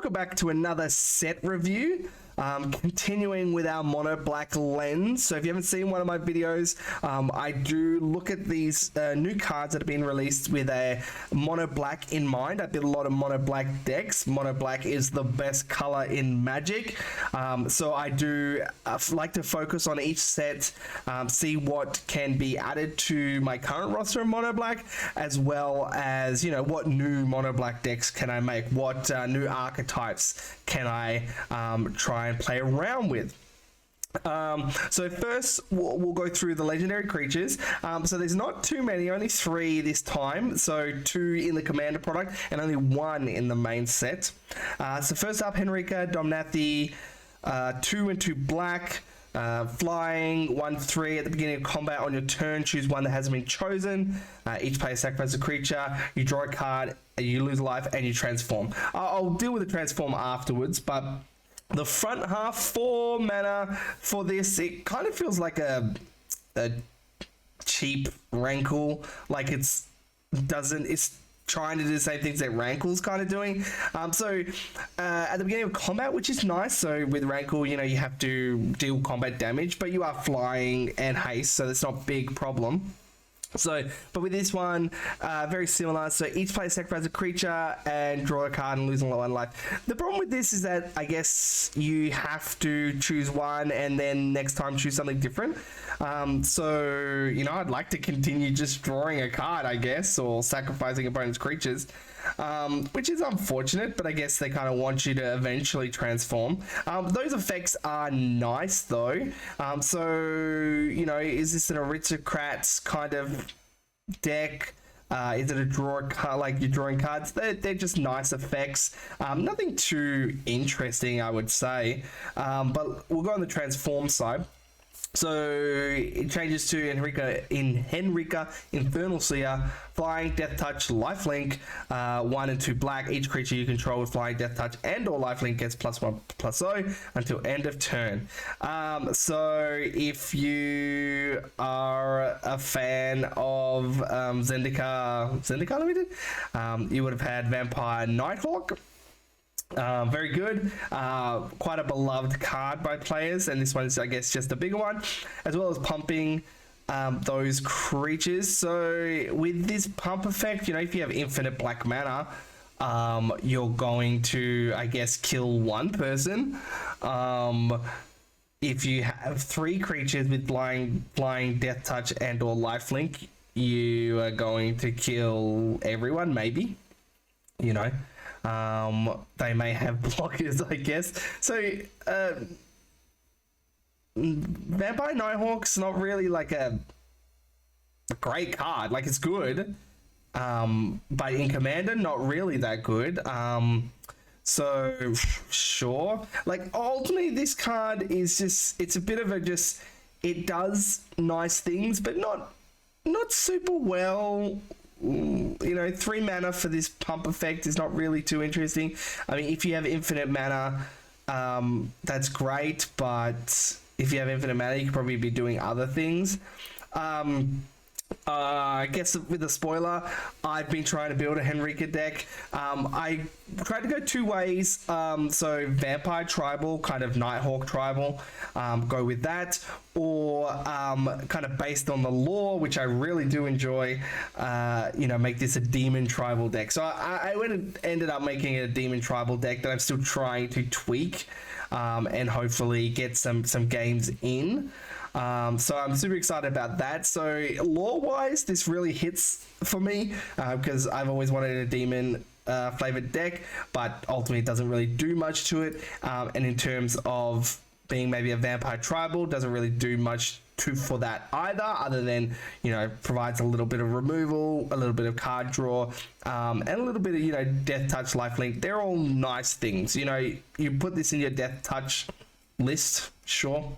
welcome back to another set review. Continuing with our mono black lens. So if you haven't seen one of my videos, I do look at these new cards that have been released with a mono black in mind. I did a lot of mono black decks. Mono black is the best color in Magic. So I do like to focus on each set, see what can be added to my current roster of mono black, as well as, you know, what new mono black decks can I make, what new archetypes can I try and play around with. So first we'll go through the legendary creatures. So there's not too many, only 3 this time. So 2 in the commander product and only 1 in the main set. So first up, Henrika Domnathi, 2 and 2 black. Flying 1/3 at the beginning of combat. On your turn, choose one that hasn't been chosen. Each player sacrifices a creature, you draw a card, you lose a life, and you transform. I'll deal with the transform afterwards, but the front half, 4 mana for this, it kind of feels like a cheap Rankle. Like it's trying to do the same things that Rankle's kind of doing. So at the beginning of combat, which is nice. So with Rankle, you know, you have to deal combat damage, but you are flying and haste, so that's not a big problem. So, but with this one, very similar. So each player sacrifices a creature and draw a card and lose 1 life. The problem with this is that I guess you have to choose one and then next time choose something different. So, you know, I'd like to continue just drawing a card, I guess, or sacrificing opponent's creatures, which is unfortunate, but I guess they kind of want you to eventually transform. Those effects are nice though. So, you know, is this an aristocrats kind of deck? Is it a draw card, like you're drawing cards? They're just nice effects. Nothing too interesting, I would say. But we'll go on the transform side. So it changes to Henrika Infernal Seer, Flying, Death Touch, Lifelink, 1 and 2 black. Each creature you control with Flying, Death Touch, and or Lifelink gets +1/+0 until end of turn. So if you are a fan of Zendikar Limited, you would have had Vampire Nighthawk. Very good. Quite a beloved card by players, and this one's, I guess, just a bigger one, as well as pumping those creatures. So with this pump effect, you know, if you have infinite black mana, you're going to, I guess, kill 1 person. If you have 3 creatures with flying, death touch, and or lifelink, you are going to kill everyone, maybe, you know. They may have blockers, I guess. So, Vampire Nighthawk's not really like a great card. Like, it's good, but in Commander, not really that good. So, sure. Like, ultimately, this card is just, it's a bit of a just, it does nice things, but not super well. You know, 3 mana for this pump effect is not really too interesting. I mean, if you have infinite mana, that's great, but if you have infinite mana, you could probably be doing other things. I guess with the spoiler, I've been trying to build a Henrika deck. I tried to go 2 ways. So Vampire Tribal, kind of Nighthawk Tribal, go with that, or kind of based on the lore, which I really do enjoy, you know, make this a Demon Tribal deck. So I ended up making it a Demon Tribal deck that I'm still trying to tweak and hopefully get some games in. So I'm super excited about that. So lore-wise, this really hits for me because I've always wanted a demon flavored deck, but ultimately it doesn't really do much to it. And in terms of being maybe a Vampire Tribal, doesn't really do much for that either, other than, you know, provides a little bit of removal, a little bit of card draw, and a little bit of, you know, Death Touch, Lifelink. They're all nice things. You know, you put this in your Death Touch list, sure,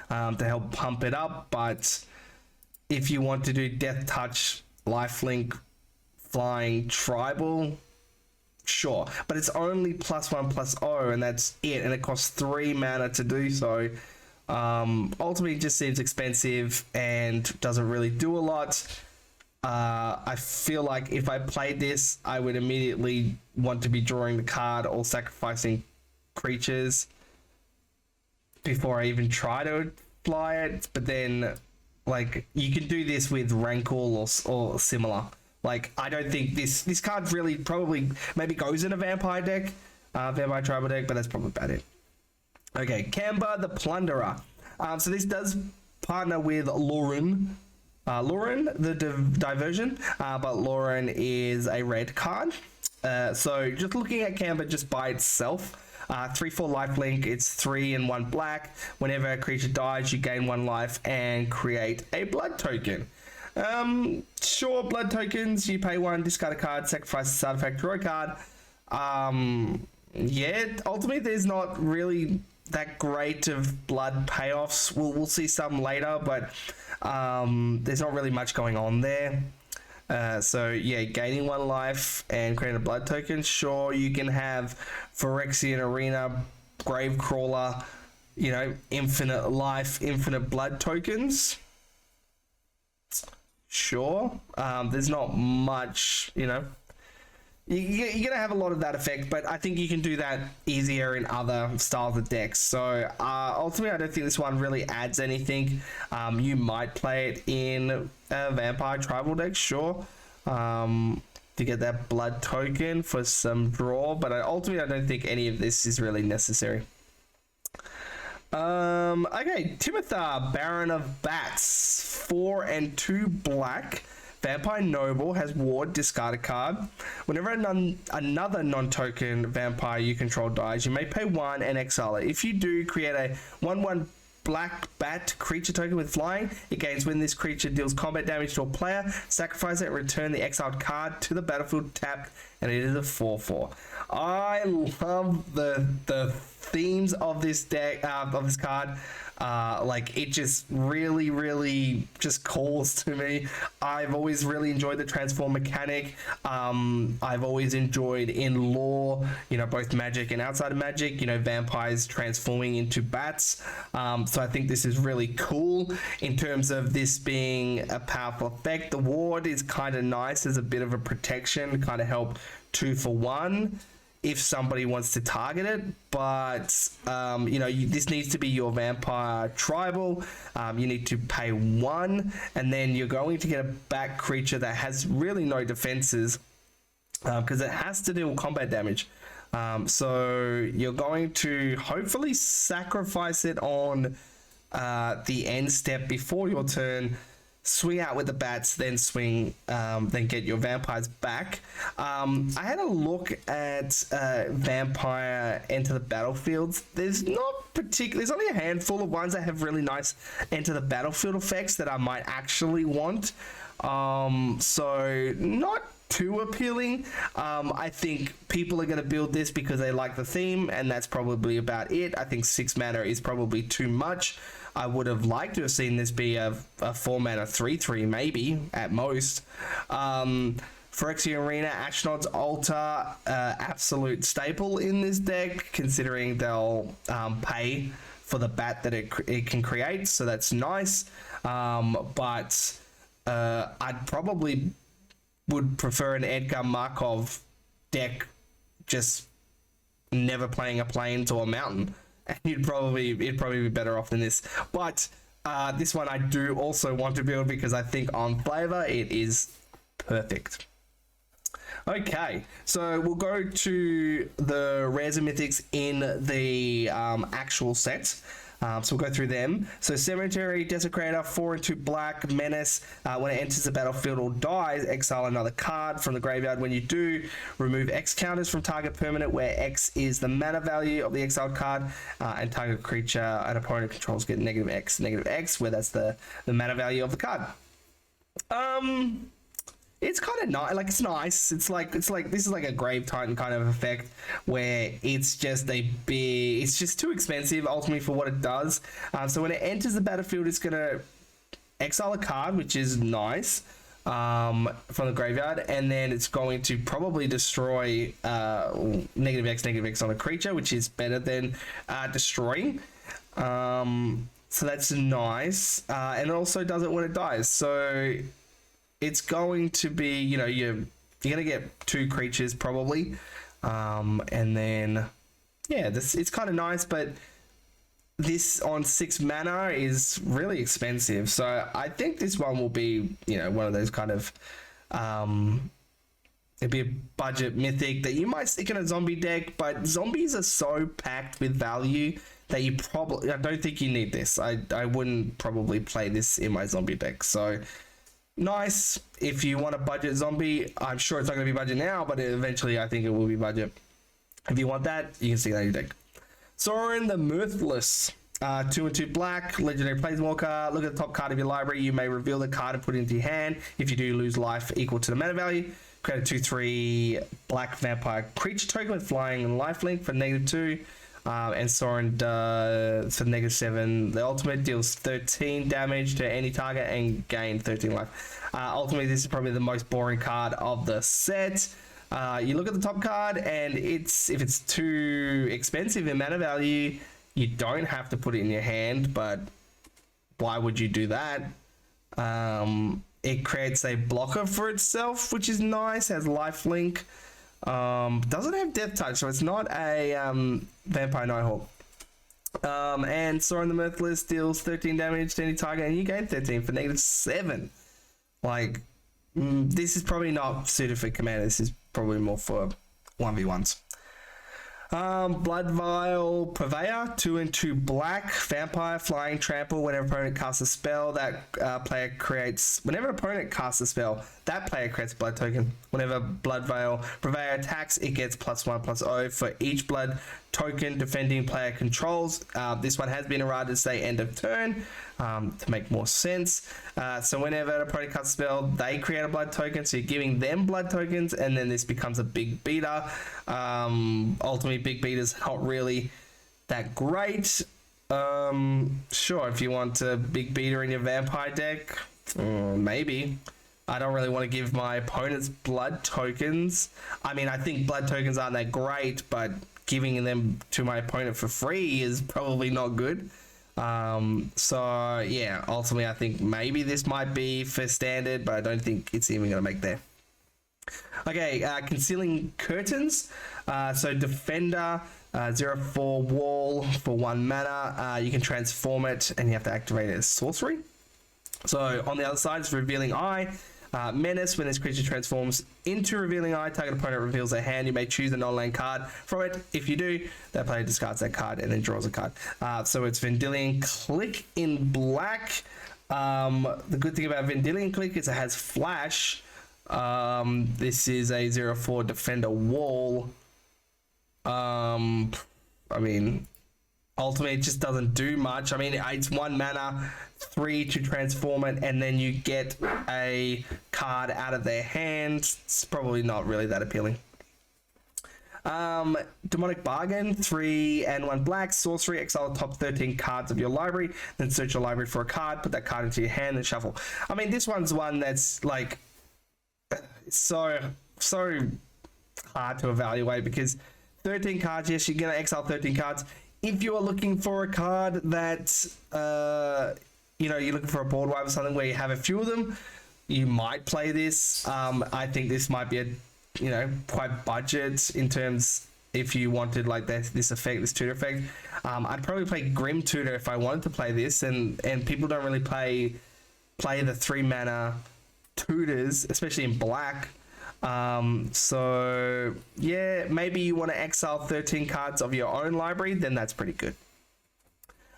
to help pump it up, but if you want to do Death Touch, Lifelink, Flying, Tribal, sure, but it's only +1/+0 and that's it, and it costs 3 mana to do so. Ultimately it just seems expensive and doesn't really do a lot. I feel like if I played this, I would immediately want to be drawing the card or sacrificing creatures before I even try to fly it. But then, like, you can do this with Rankle or similar. Like, I don't think this card really probably maybe goes in a vampire deck, vampire tribal deck, but that's probably about it. Okay, Kamba the Plunderer. So this does partner with Lauren. Lauren, the diversion, but Lauren is a red card. So just looking at Kamba just by itself, 3/4 lifelink, it's 3 and 1 black. Whenever a creature dies, you gain 1 life and create a blood token. Sure, blood tokens, you pay 1, discard a card, sacrifice a side effect, draw a card. Yeah, ultimately there's not really that great of blood payoffs. We'll see some later, but there's not really much going on there. So yeah, gaining 1 life and creating a blood token. Sure, you can have Phyrexian Arena, Gravecrawler, you know, infinite life, infinite blood tokens. Sure, there's not much, you know. You're going to have a lot of that effect, but I think you can do that easier in other styles of decks. So ultimately, I don't think this one really adds anything. You might play it in a vampire tribal deck, sure, to get that blood token for some draw, but ultimately, I don't think any of this is really necessary. Okay, Timothy, Baron of Bats, 4 and 2 black. Vampire Noble has ward, discard a card. Whenever another non-token vampire you control dies, you may pay 1 and exile it. If you do, create a 1/1 black bat creature token with flying. It gains when this creature deals combat damage to a player. Sacrifice it and return the exiled card to the battlefield tapped, and it is a 4/4. I love the themes of this deck, of this card. Like, it just really just calls to me. I've always really enjoyed the transform mechanic. I've always enjoyed in lore, you know, both magic and outside of magic, you know, vampires transforming into bats. So I think this is really cool in terms of this being a powerful effect. The ward is kind of nice as a bit of a protection to kind of help 2 for 1 if somebody wants to target it, but you know, this needs to be your vampire tribal. You need to pay 1, and then you're going to get a back creature that has really no defenses, because it has to deal combat damage. So you're going to hopefully sacrifice it on the end step before your turn, swing out with the bats, then then get your vampires back. I had a look at vampire enter the battlefields. There's only a handful of ones that have really nice enter the battlefield effects that I might actually want. So not too appealing. I think people are going to build this because they like the theme, and that's probably about it. I think 6 mana is probably too much. I would have liked to have seen this be a 4 mana 3/3 maybe at most. Phyrexian Arena, Ashnod's Altar, absolute staple in this deck, considering they'll pay for the bat that it can create, so that's nice. But I'd probably would prefer an Edgar Markov deck, just never playing a plains or a mountain. It'd probably be better off than this. But this one I do also want to build because I think on flavor it is perfect. Okay, so we'll go to the rares and mythics in the actual set. So we'll go through them. So Cemetery, Desecrator, 4 and 2 black, Menace. When it enters the battlefield or dies, exile another card from the graveyard. When you do, remove X counters from target permanent, where X is the mana value of the exiled card, and target creature an opponent controls get -X, where that's the mana value of the card. It's kind of nice. Like, it's nice. It's like this is like a Grave Titan kind of effect, where it's just it's just too expensive ultimately for what it does. So when it enters the battlefield, it's gonna exile a card, which is nice, from the graveyard, and then it's going to probably destroy -X on a creature, which is better than destroying. So that's nice, and it also does it when it dies. So it's going to be, you know, you're gonna get 2 creatures probably, and then yeah, this it's kind of nice, but this on 6 mana is really expensive. So I think this one will be, you know, one of those kind of it'd be a budget mythic that you might stick in a zombie deck, but zombies are so packed with value that you probably, I don't think you need this. I wouldn't probably play this in my zombie deck. So nice if you want a budget zombie. I'm sure it's not going to be budget now, but eventually I think it will be budget. If you want that, you can stick that in your deck. Sorin the Mirthless, 2 and 2 black, legendary planeswalker. Look at the top card of your library. You may reveal the card and put it into your hand. If you do, lose life equal to the mana value. Create a 2/3 black vampire creature token with flying and lifelink for -2. And Sorin for -7. The ultimate deals 13 damage to any target and gain 13 life. Ultimately, this is probably the most boring card of the set. You look at the top card, and if it's too expensive in mana value, you don't have to put it in your hand, but why would you do that? It creates a blocker for itself, which is nice, has lifelink. Doesn't have death touch, so it's not a vampire nighthawk. And Sorin the Mirthless deals 13 damage to any target, and you gain 13 for -7. Like, this is probably not suited for commander. This is probably more for 1v1s. Blood Vial Purveyor, 2 and 2 black, vampire, flying, trample. Whenever opponent casts a spell, that player creates. Whenever opponent casts a spell, that player creates a blood token. Whenever Blood Vial Purveyor attacks, it gets +1/+0 for each blood token defending player controls. This one has been errated to say end of turn to make more sense. So whenever an opponent casts a spell, they create a blood token, so you're giving them blood tokens, and then this becomes a big beater. Ultimately, big beater's not really that great. Sure, if you want a big beater in your vampire deck, maybe. I don't really want to give my opponents blood tokens. I mean, I think blood tokens aren't that great, but giving them to my opponent for free is probably not good. So yeah, ultimately I think maybe this might be for standard, but I don't think it's even going to make there. Okay, Concealing Curtains. So Defender, 0/4 wall for 1 mana. You can transform it, and you have to activate it as sorcery. So on the other side is Revealing Eye. Menace. When this creature transforms into Revealing Eye, target opponent reveals a hand. You may choose a non-land card from it. If you do, that player discards that card and then draws a card. So it's Vendilion Click in black. The good thing about Vendilion Click is it has flash. This is a 0/4 defender wall. I mean, ultimately it just doesn't do much. I mean, it's 1 mana, 3 to transform it, and then you get a card out of their hand. It's probably not really that appealing. Demonic Bargain, 3 and 1 black, sorcery, exile the top 13 cards of your library, then search your library for a card, put that card into your hand and shuffle. I mean, this one's one that's like so hard to evaluate, because 13 cards, yes, you're gonna exile 13 cards. If you're looking for a card that you know, you're looking for a board wipe or something where you have a few of them, you might play this. I think this might be a, you know, quite budget in terms, if you wanted like this effect, this tutor effect. I'd probably play Grim Tutor if I wanted to play this, and people don't really play the 3 mana tutors, especially in black. So yeah, maybe you want to exile 13 cards of your own library, then that's pretty good.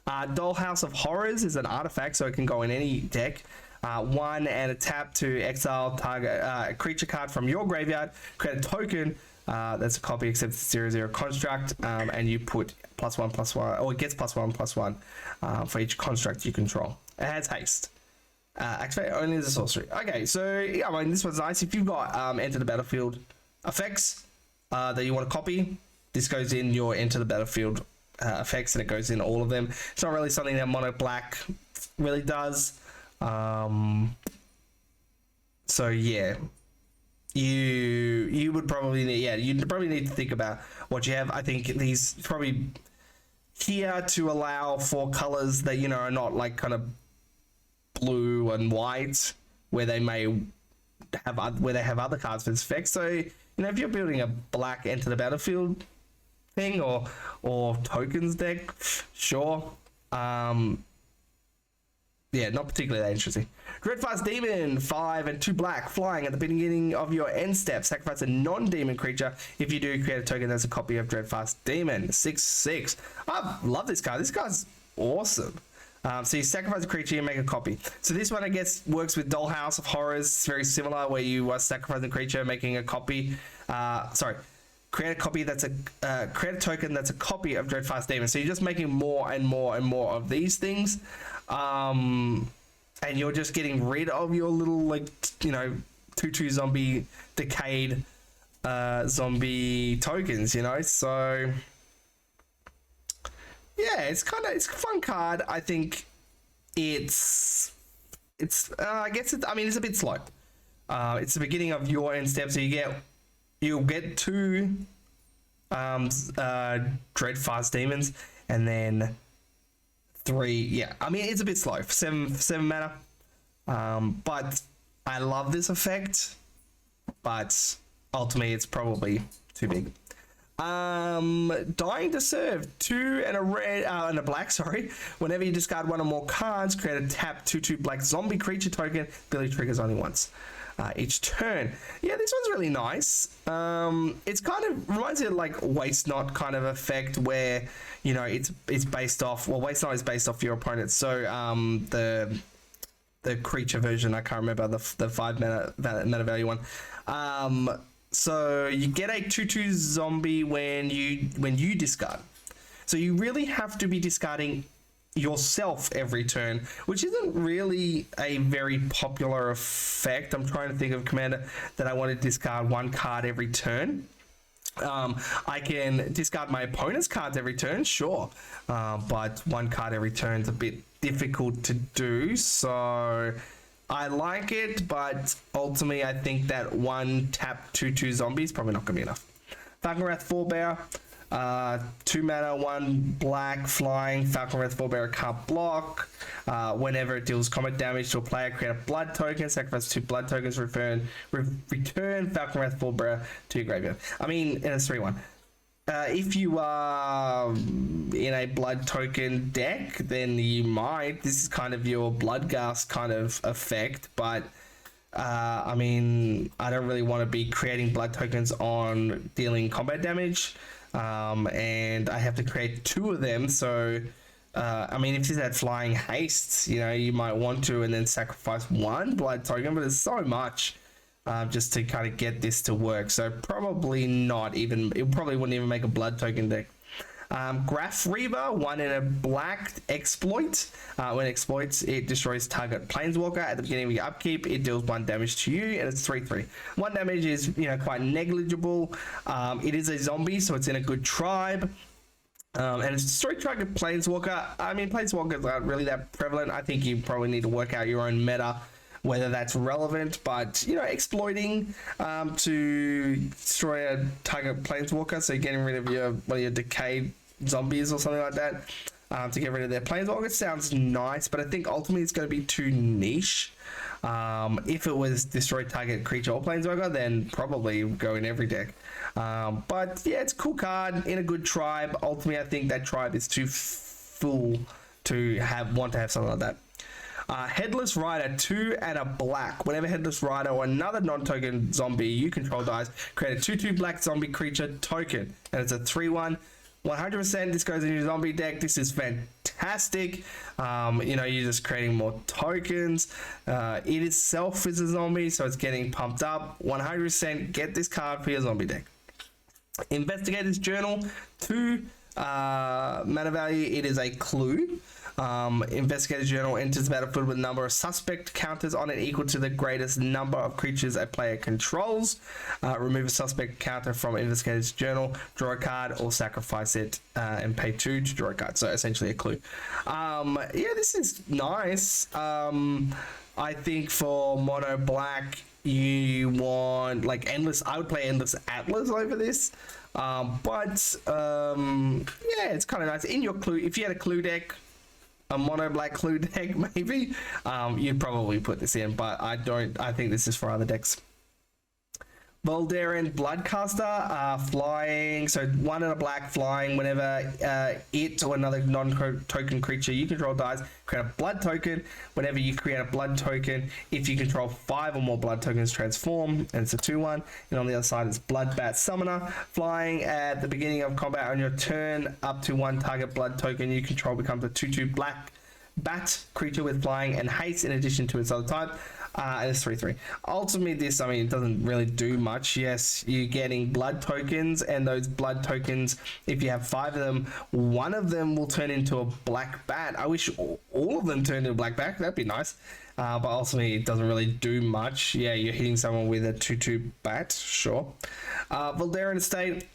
Dollhouse of Horrors is an artifact, so it can go in any deck. 1 and a tap to exile target a creature card from your graveyard. Create a token that's a copy except it's 0/0 construct, and you put +1/+1, or it gets +1/+1 for each construct you control. It has haste. Activate only as a sorcery. Okay, so yeah, I mean, this one's nice. If you've got enter the battlefield effects that you want to copy, this goes in your enter the battlefield effects, and it goes in all of them. It's not really something that mono black really does. So yeah, you would probably need, you'd probably need to think about what you have. I think these probably here to allow for colors that, you know, are not like kind of blue and white, where they may where they have other cards for this effect. So you know, if you're building a black enter the battlefield thing or tokens deck, sure. Yeah, not particularly that interesting. Dreadfast Demon, 5 and 2 black, flying at the beginning of your end step. Sacrifice a non-demon creature. If you do, create a token that's a copy of Dreadfast Demon. 6/6. I love this card. This card's awesome. So you sacrifice a creature, you make a copy. So this one, I guess, works with Dollhouse of Horrors. It's very similar, where you are sacrificing a creature, making a copy. Create a copy that's create a token that's a copy of Dreadfast Demon. So you're just making more and more and more of these things. And you're just getting rid of your little, like, you know, 2/2 zombie decayed zombie tokens, you know. So yeah, it's a fun card. I think it's I guess it's a bit slow. It's the beginning of your end step, so you'll get 2 Dreadfast Demons, and then 3. Yeah, I mean, it's a bit slow for 7 mana. But I love this effect, but ultimately it's probably too big. Dying to Serve, 2 and a red and a black, sorry. Whenever you discard 1 or more cards, create a tap 2/2 black zombie creature token. Ability triggers only once each turn. Yeah, this one's really nice. It's kind of reminds me of like Waste Not kind of effect, where you know it's based off. Well, Waste Not is based off your opponent. So the creature version, I can't remember the 5 mana value one. So you get a 2/2 zombie when you discard. So you really have to be discarding yourself every turn, which isn't really a very popular effect. I'm trying to think of a commander that I want to discard 1 card every turn. I can discard my opponent's cards every turn, sure, but 1 card every turn is a bit difficult to do. So I like it, but ultimately I think that 1 tap 2/2 zombie is probably not going to be enough. Falcon Wrathful Bear, 2 mana, 1 black, flying. Falcon Wrathful Bear can't block. Whenever it deals combat damage to a player, create a blood token, sacrifice 2 blood tokens, return Falcon Wrathful Bear to your graveyard. I mean, in a 3/1. If you are in a blood token deck, then you might. This is kind of your Bloodghast kind of effect, but I mean, I don't really want to be creating blood tokens on dealing combat damage, and I have to create 2 of them. So, I mean, if you had flying haste, you know, you might want to, and then sacrifice 1 blood token, but there's so much. Just to kind of get this to work, so probably not even. It probably wouldn't even make a blood token deck. Graph Reaver, 1 in a black exploit. When it exploits, it destroys target planeswalker at the beginning of your upkeep. It deals 1 damage to you, and it's 3/3. 1 damage is, you know, quite negligible. It is a zombie, so it's in a good tribe. And it's destroy target planeswalker. I mean, planeswalkers aren't really that prevalent. I think you probably need to work out your own meta, whether that's relevant, but you know, exploiting to destroy a target planeswalker, so getting rid of one of your decayed zombies or something like that, to get rid of their planeswalker sounds nice, but I think ultimately it's going to be too niche. If it was destroy target creature or planeswalker, then probably go in every deck. But yeah, it's a cool card in a good tribe. Ultimately, I think that tribe is too full to want to have something like that. Headless Rider, 2 and a black. Whenever Headless Rider or another non-token zombie you control dies, create a 2/2 black zombie creature token. And it's a 3/1. 100% this goes in your zombie deck. This is fantastic. You know, you're just creating more tokens. It itself is a zombie, so it's getting pumped up. 100% get this card for your zombie deck. Investigator's Journal, 2 mana value. It is a clue. Investigator's Journal enters the battlefield with a number of suspect counters on it equal to the greatest number of creatures a player controls. Remove a suspect counter from Investigator's Journal, draw a card, or sacrifice it and pay 2 to draw a card. So essentially a clue. Yeah, this is nice. I think for mono black, you want like endless. I would play Endless Atlas over this. Yeah, it's kind of nice. In your clue, if you had a clue deck, a mono black clue deck, maybe, you'd probably put this in, but I don't. I think this is for other decks. Voldaren Bloodcaster, flying, so 1 and a black flying. Whenever it or another non-token creature you control dies, create a blood token. Whenever you create a blood token, if you control 5 or more blood tokens, transform, and it's a 2/1. And on the other side is Bloodbat Summoner, flying at the beginning of combat on your turn. Up to 1 target blood token you control becomes a 2/2 black bat creature with flying and haste in addition to its other type. And it's 3/3. Ultimately, this, I mean, it doesn't really do much. Yes, you're getting blood tokens, and those blood tokens, if you have 5 of them, 1 of them will turn into a black bat. I wish all of them turned into a black bat. That'd be nice. But ultimately, it doesn't really do much. Yeah, you're hitting someone with a 2/2 bat, sure. Voldaren Estate.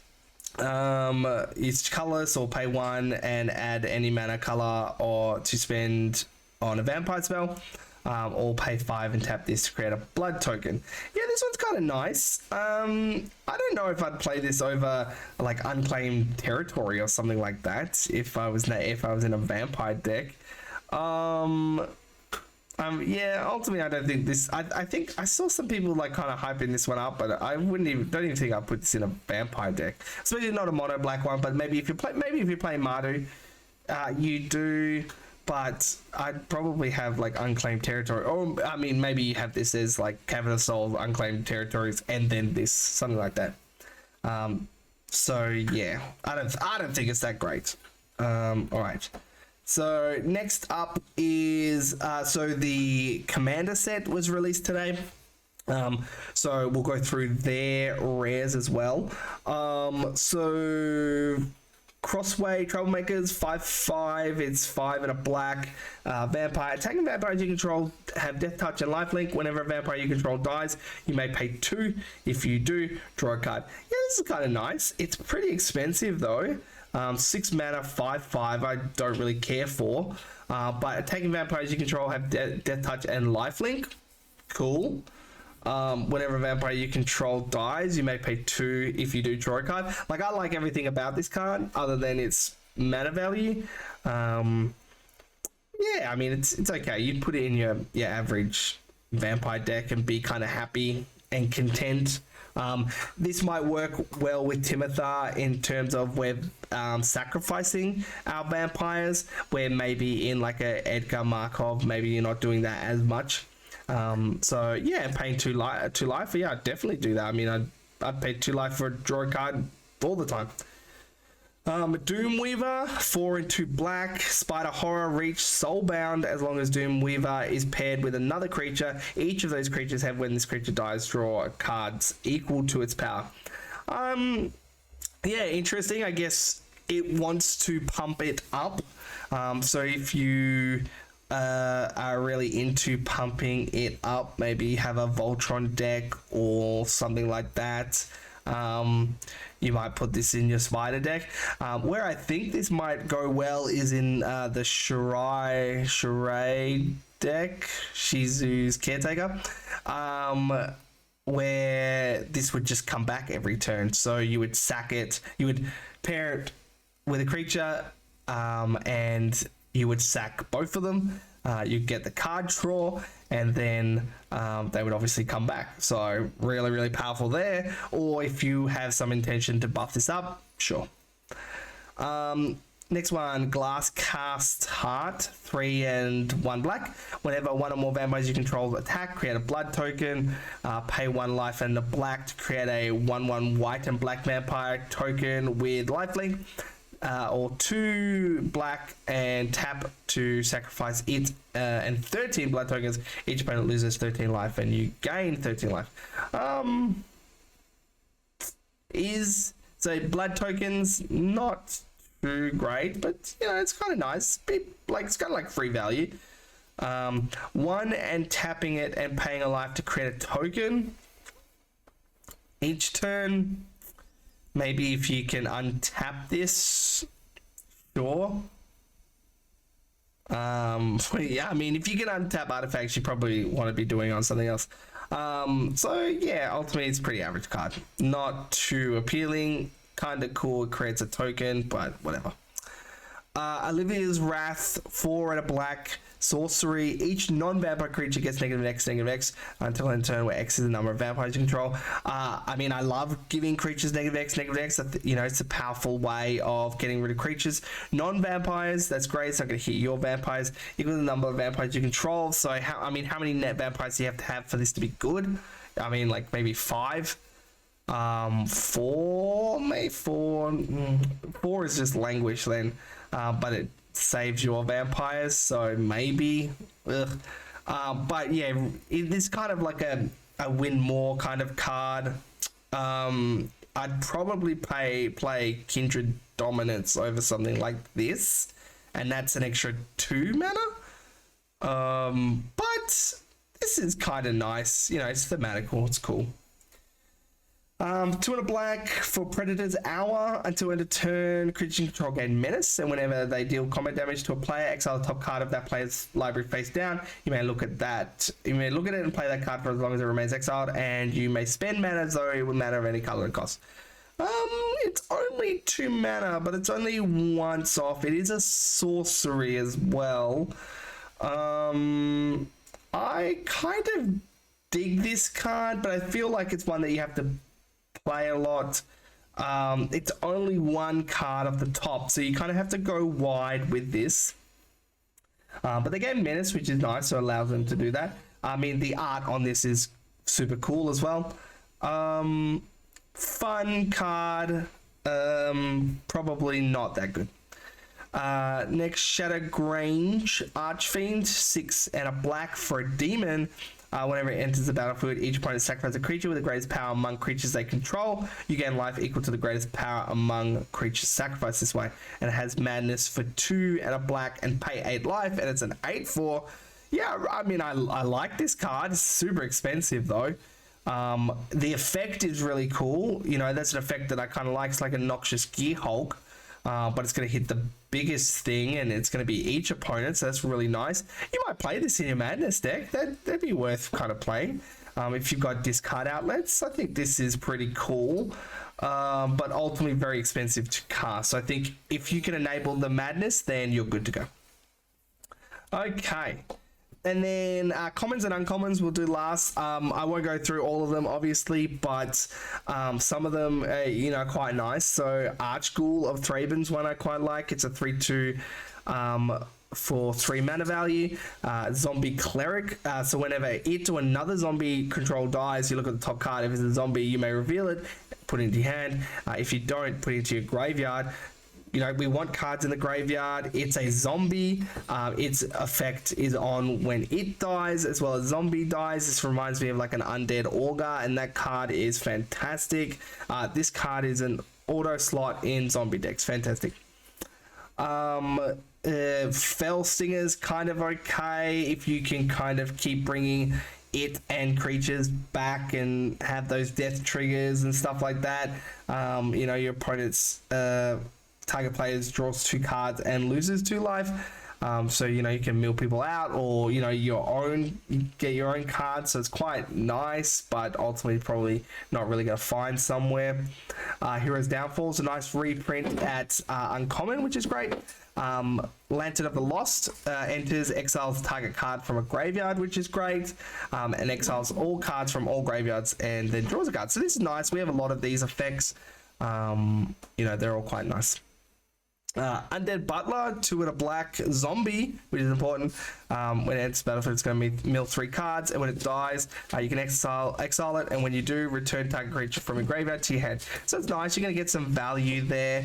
It's colorless, or pay 1 and add any mana color or to spend on a vampire spell. Or pay 5 and tap this to create a blood token. Yeah, this one's kind of nice. I don't know if I'd play this over like unclaimed territory or something like that if I was in a vampire deck. Yeah, ultimately I don't think this. I think I saw some people like kind of hyping this one up, but I don't even think I'd put this in a vampire deck. Especially not a mono black one, but maybe if you play Mardu, you do. But I'd probably have like unclaimed territory, or I mean, maybe you have this as like Cavern of Souls, unclaimed territories, and then this, something like that. So yeah, I don't think it's that great. All right. So next up is so the Commander set was released today. So we'll go through their rares as well. So Crossway Troublemakers, 5/5. It's 5 and a black. Vampire. Attacking vampires you control have Death Touch and Lifelink. Whenever a vampire you control dies, you may pay 2. If you do, draw a card. Yeah, this is kind of nice. It's pretty expensive though. 6 mana, 5/5. I don't really care for. But attacking vampires you control have Death Touch and Lifelink. Cool. Whenever a vampire you control dies, you may pay 2 if you do draw a card. Like, I like everything about this card other than its mana value. Yeah, I mean, it's okay. You'd put it in your average vampire deck and be kind of happy and content. This might work well with Timothar in terms of we're sacrificing our vampires, where maybe in like a Edgar Markov, maybe you're not doing that as much. So yeah, paying 2 life, yeah, I'd definitely do that. I mean, I'd pay 2 life for a draw card all the time. Doomweaver, 4 and 2 black, Spider Horror, Reach, Soulbound. As long as Doomweaver is paired with another creature, each of those creatures have, when this creature dies, draw cards equal to its power. Yeah, interesting. I guess it wants to pump it up. So if you are really into pumping it up, maybe have a Voltron deck or something like that, you might put this in your Spider deck. Where I think this might go well is in the Shirai deck, Shizu's Caretaker, where this would just come back every turn. So you would sack it, you would pair it with a creature, and you would sack both of them. You get the card draw, and then they would obviously come back. So really, really powerful there. Or if you have some intention to buff this up, sure. Next one, Glass Cast Heart, 3 and 1 black. Whenever 1 or more vampires you control attack, create a blood token, pay 1 life and a black to create a 1/1 white and black vampire token with lifelink. Or 2 black and tap to sacrifice it, and 13 blood tokens. Each opponent loses 13 life and you gain 13 life. So blood tokens, not too great, but you know, it's kind of nice. It's kind of like free value. 1 and tapping it and paying a life to create a token each turn. Maybe if you can untap this, sure. Yeah, I mean, if you can untap artifacts, you probably want to be doing on something else. So yeah, ultimately it's a pretty average card. Not too appealing, kind of cool, it creates a token, but whatever. Olivia's Wrath, 4 and a black sorcery. Each non-vampire creature gets -X until in turn where X is the number of vampires you control. I mean, I love giving creatures -X. You know, it's a powerful way of getting rid of creatures. Non-vampires, that's great. It's not going to hit your vampires. Equal the number of vampires you control. So, how many net vampires do you have for this to be good? I mean, like maybe 5. 4, maybe 4. 4 is just languish then, but it saves your vampires, so maybe. But yeah, it is kind of like a win more kind of card. I'd probably play Kindred Dominance over something like this, and that's an extra 2 mana. But this is kind of nice, you know, it's thematical, it's cool. 2 and a black for Predator's Hour. Until end of turn, creatures you control gain menace, and whenever they deal combat damage to a player, exile the top card of that player's library face down. You may look at that. You may look at it and play that card for as long as it remains exiled, and you may spend mana as though it would matter of any color and cost. It's only 2 mana, but it's only once off. It is a sorcery as well. I kind of dig this card, but I feel like it's one that you have to play a lot. It's only 1 card off the top, so you kind of have to go wide with this. But they gain menace, which is nice, so it allows them to do that. I mean, the art on this is super cool as well. Fun card, probably not that good. Next, Shadow Grange Archfiend, 6 and a black for a demon. Whenever it enters the battlefield, each opponent sacrifices a creature with the greatest power among creatures they control. You gain life equal to the greatest power among creatures sacrificed this way. And it has madness for 2 and a black and pay 8 life, and it's an 8/4. Yeah, I mean, I like this card. It's super expensive though. The effect is really cool. You know, that's an effect that I kind of like. It's like a Noxious Gear Hulk. But it's going to hit the biggest thing, and it's going to be each opponent, so that's really nice. You might play this in your Madness deck. That'd be worth kind of playing. If you've got discard outlets, I think this is pretty cool, but ultimately very expensive to cast. So I think if you can enable the Madness, then you're good to go. Okay. And then commons and uncommons we'll do last. I won't go through all of them, obviously, but some of them, you know, quite nice. So Archghoul of Thraben's one I quite like. It's a 3/2 for 3 mana value. Zombie Cleric. So whenever it or another zombie control dies, you look at the top card. If it's a zombie, you may reveal it, put it into your hand. If you don't, put it into your graveyard. You know, we want cards in the graveyard. It's a zombie. Its effect is on when it dies as well as zombie dies. This reminds me of like an undead augur, and that card is fantastic. This card is an auto slot in zombie decks. Fantastic. Fell Stinger's kind of okay if you can kind of keep bringing it and creatures back and have those death triggers and stuff like that. You know, your opponent's target players draws 2 cards and loses 2 life. So, you know, you can mill people out, or, you know, you get your own cards. So it's quite nice, but ultimately probably not really going to find somewhere. Hero's Downfall is a nice reprint at uncommon, which is great. Lantern of the Lost enters, exiles target card from a graveyard, which is great, and exiles all cards from all graveyards and then draws a card. So this is nice. We have a lot of these effects. You know, they're all quite nice. Undead Butler, 2 and a black zombie, which is important. When it enters the battlefield, it's going to mill 3 cards, and when it dies, you can exile it, and when you do, return target creature from your graveyard to your hand. So it's nice. You're going to get some value there,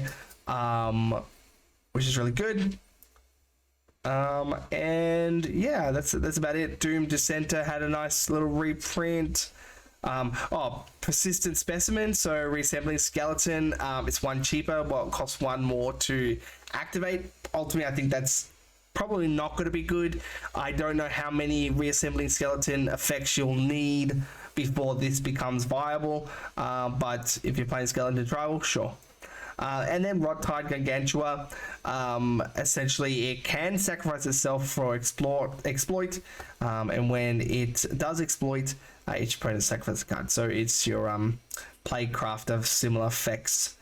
which is really good. And yeah, that's about it. Doom Dissenter had a nice little reprint. Persistent Specimen, so reassembling skeleton. It's 1 cheaper, well, it costs 1 more to activate. Ultimately, I think that's probably not going to be good. I don't know how many reassembling skeleton effects you'll need before this becomes viable, but if you're playing skeleton tribal, sure. And then Rot-Tide Gargantua, essentially it can sacrifice itself for exploit, and when it does exploit, each opponent sacrifices a card. So it's your Plaguecraft of similar effects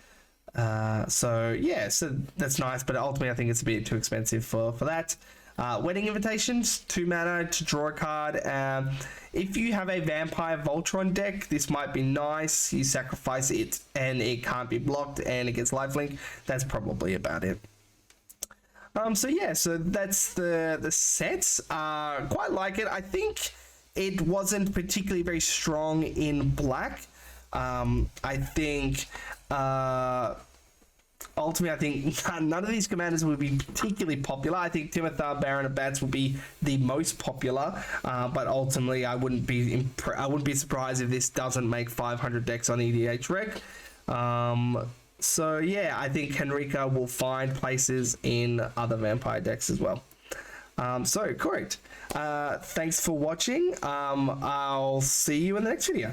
So yeah, so that's nice, but ultimately I think it's a bit too expensive for that. Wedding Invitations, 2 mana to draw a card. If you have a Vampire Voltron deck, this might be nice. You sacrifice it and it can't be blocked and it gets lifelink. That's probably about it. So yeah, so that's the sets. Quite like it. I think it wasn't particularly very strong in black. I think ultimately, I think none of these commanders would be particularly popular. I think Timothar, Baron of Bats would be the most popular, but ultimately, I wouldn't be surprised if this doesn't make 500 decks on EDH Rec. So yeah, I think Henrika will find places in other vampire decks as well. So correct. Thanks for watching. I'll see you in the next video.